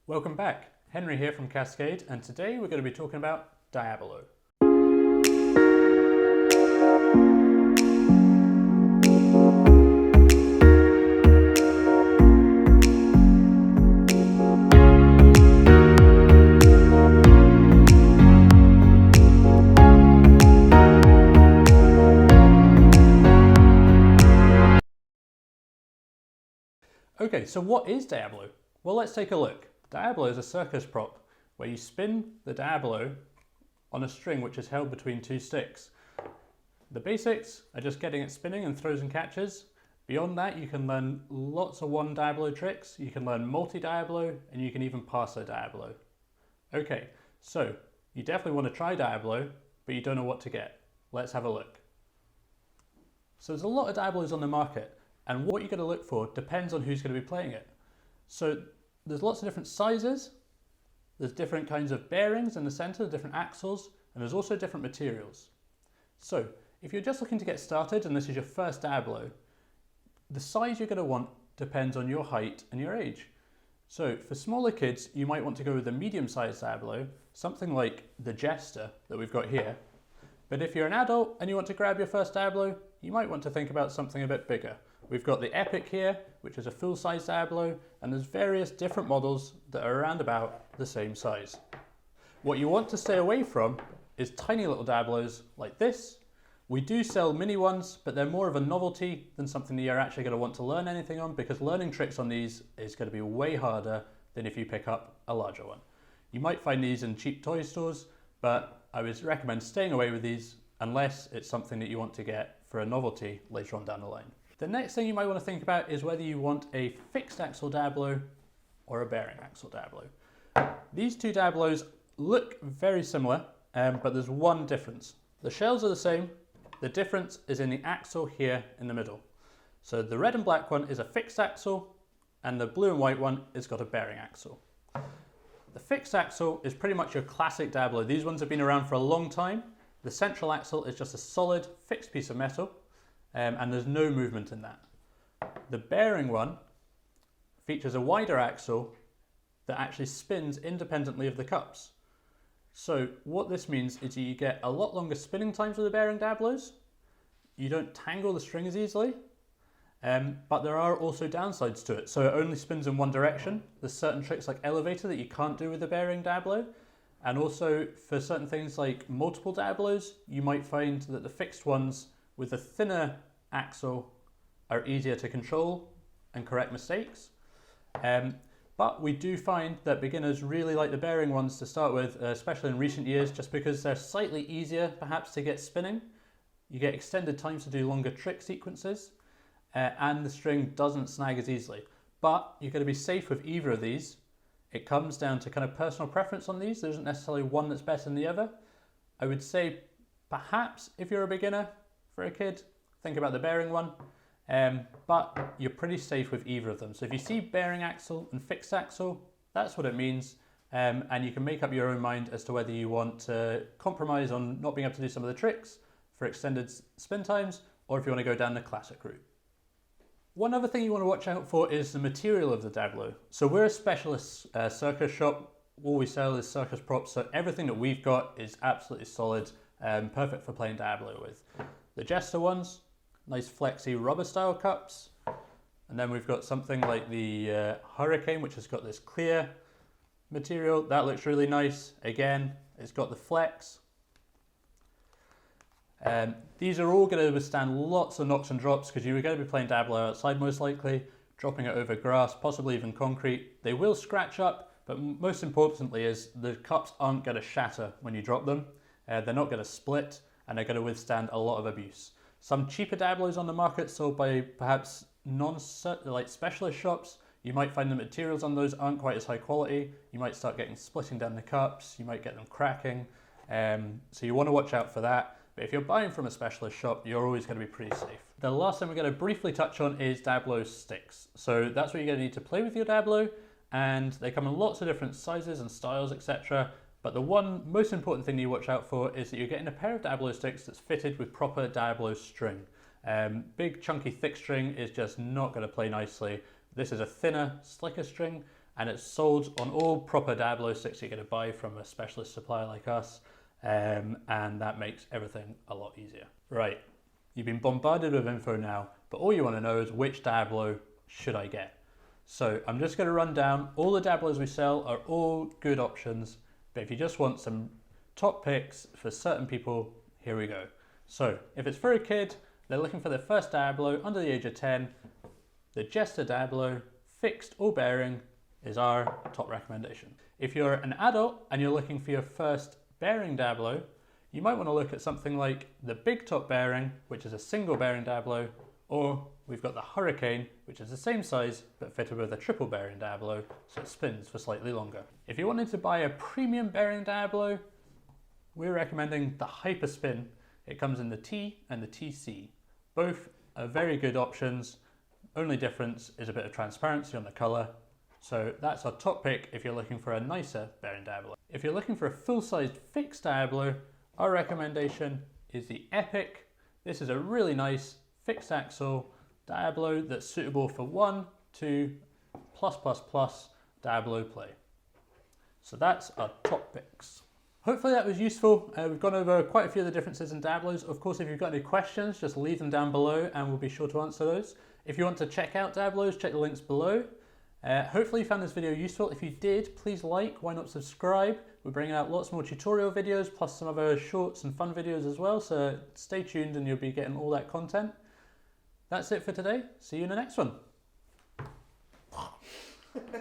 Welcome back, Henry here from Cascade, and today we're going to be talking about Diablo. Okay, so what is Diablo? Well, let's take a look. Diablo is a circus prop where you spin the Diablo on a string which is held between two sticks. The basics are just getting it spinning and throws and catches. Beyond that, you can learn lots of one Diablo tricks, you can learn multi-Diablo, and you can even pass a Diablo. Okay, so you definitely want to try Diablo, but you don't know what to get. Let's have a look. So there's a lot of Diablos on the market, and what you're going to look for depends on who's going to be playing it. So there's lots of different sizes, there's different kinds of bearings in the center, different axles, and there's also different materials. So if you're just looking to get started and this is your first Diablo, the size you're going to want depends on your height and your age. So for smaller kids, you might want to go with a medium-sized Diablo, something like the Jester that we've got here. But if you're an adult and you want to grab your first Diablo, you might want to think about something a bit bigger. We've got the Epic here, which is a full-size Diablo, and there's various different models that are around about the same size. What you want to stay away from is tiny little Diablos like this. We do sell mini ones, but they're more of a novelty than something that you're actually going to want to learn anything on, because learning tricks on these is going to be way harder than if you pick up a larger one. You might find these in cheap toy stores, but I would recommend staying away with these unless it's something that you want to get for a novelty later on down the line. The next thing you might want to think about is whether you want a fixed axle Diablo or a bearing axle Diablo. These two Diablos look very similar, but there's one difference. The shells are the same, the difference is in the axle here in the middle. So the red and black one is a fixed axle, and the blue and white one has got a bearing axle. The fixed axle is pretty much your classic Diablo. These ones have been around for a long time. The central axle is just a solid fixed piece of metal. And there's no movement in that. The bearing one features a wider axle that actually spins independently of the cups. So what this means is you get a lot longer spinning times with the bearing Diablos. You don't tangle the string as easily, but there are also downsides to it. So it only spins in one direction. There's certain tricks like elevator that you can't do with the bearing Diablo. And also for certain things like multiple Diablos, you might find that the fixed ones with a thinner axle are easier to control and correct mistakes. But we do find that beginners really like the bearing ones to start with, especially in recent years, just because they're slightly easier perhaps to get spinning. You get extended times to do longer trick sequences, and the string doesn't snag as easily. But you're going to be safe with either of these. It comes down to kind of personal preference on these. There isn't necessarily one that's better than the other. I would say perhaps if you're a beginner, for a kid, think about the bearing one, but you're pretty safe with either of them. So if you see bearing axle and fixed axle, that's what it means, and you can make up your own mind as to whether you want to compromise on not being able to do some of the tricks for extended spin times, or if you want to go down the classic route. One other thing you want to watch out for is the material of the Diablo. So we're a specialist circus shop. All we sell is circus props, so everything that we've got is absolutely solid, perfect for playing Diablo with. The Jester ones, nice flexy rubber style cups. And then we've got something like the Hurricane, which has got this clear material. That looks really nice. Again, it's got the flex. These are all going to withstand lots of knocks and drops because you're going to be playing Diablo outside most likely, dropping it over grass, possibly even concrete. They will scratch up, but most importantly is the cups aren't going to shatter when you drop them. They're not going to split, and they're going to withstand a lot of abuse. Some cheaper Diablos on the market sold by perhaps like specialist shops, you might find the materials on those aren't quite as high quality. You might start getting splitting down the cups, you might get them cracking. So you want to watch out for that. But if you're buying from a specialist shop, you're always going to be pretty safe. The last thing we're going to briefly touch on is Diablo Sticks. So that's what you're going to need to play with your Diablo, and they come in lots of different sizes and styles, etc. But the one most important thing you watch out for is that you're getting a pair of Diablo sticks that's fitted with proper Diablo string. Big chunky thick string is just not going to play nicely. This is a thinner, slicker string, and it's sold on all proper Diablo sticks you're going to buy from a specialist supplier like us, and that makes everything a lot easier. Right, you've been bombarded with info now, but all you want to know is which Diablo should I get? So I'm just going to run down all the Diablos we sell are all good options, but if you just want some top picks for certain people, here we go. So if it's for a kid, they're looking for their first Diablo under the age of 10, the Jester Diablo, fixed or bearing, is our top recommendation. If you're an adult and you're looking for your first bearing Diablo, you might want to look at something like the Big Top Bearing, which is a single bearing Diablo, or we've got the Hurricane, which is the same size but fitted with a triple bearing Diablo, so it spins for slightly longer. If you wanted to buy a premium bearing Diablo, we're recommending the Hyperspin. It comes in the T and the TC. Both are very good options. Only difference is a bit of transparency on the colour. So that's our top pick if you're looking for a nicer bearing Diablo. If you're looking for a full-sized fixed Diablo, our recommendation is the Epic. This is a really nice fixed axle Diablo that's suitable for 1, 2, +++ Diablo play. So that's our top picks. Hopefully that was useful. We've gone over quite a few of the differences in Diablos. Of course, if you've got any questions, just leave them down below and we'll be sure to answer those. If you want to check out Diablos, check the links below. Hopefully you found this video useful. If you did, please like, why not subscribe? We're bringing out lots more tutorial videos, plus some other shorts and fun videos as well, so stay tuned and you'll be getting all that content. That's it for today. See you in the next one.